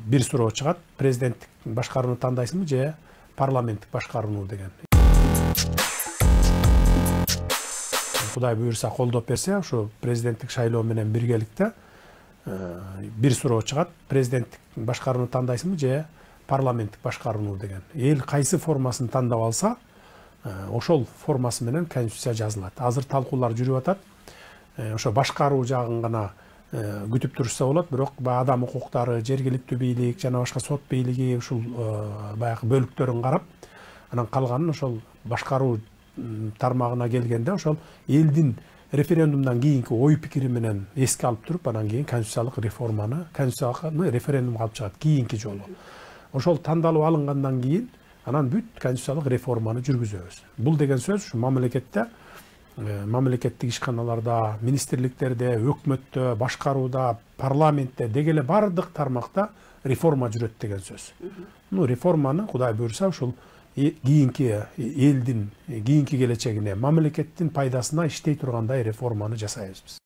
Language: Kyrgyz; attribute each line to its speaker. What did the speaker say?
Speaker 1: бир суроо чыгат. Президенттик башкарууну тандайсыңбы же парламенттик башкарууну деген. Кудай буюрса колдоп берсе, ошо президенттик шайлоо менен биргеликте бир суроо чыгат. Президенттик башкарууну тандайсыңбы же парламенттик башкарууну деген. Эл кайсы формасын тандап алса, ошол формасы менен конституция жазылат. Азыр талкуулар жүрүп атат. Ошо башкаруу жагын гана күтүп турушса болот, бирок адам укуктары, жергиликтүү бийлик жана башка сот бийлиги ушул баягы бөлүктөрүн карап, анан калганын ошол башкаруу тармагына келгенде ошол элдин референдумдан кийинки ой пикири менен эске алып туруп, анан кийин конституциялык референдумга алып чыгат кийинки жолу. Ошол тандалып алынгандан кийин анан бүт конституциялык реформаны жүргүзөбүз. Бул деген сөз ушу мамлекетте, мамлекеттик ишканаларда, министрликтерде, өкмөттө, башкарууда, парламентте дегеле бардык тармакта реформа жүрөт деген сөз. Реформаны Кудай буйрса ушул кийинки элдин кийинки келечегине, мамлекеттин пайдасына иштей тургандай реформаны жасайбыз биз.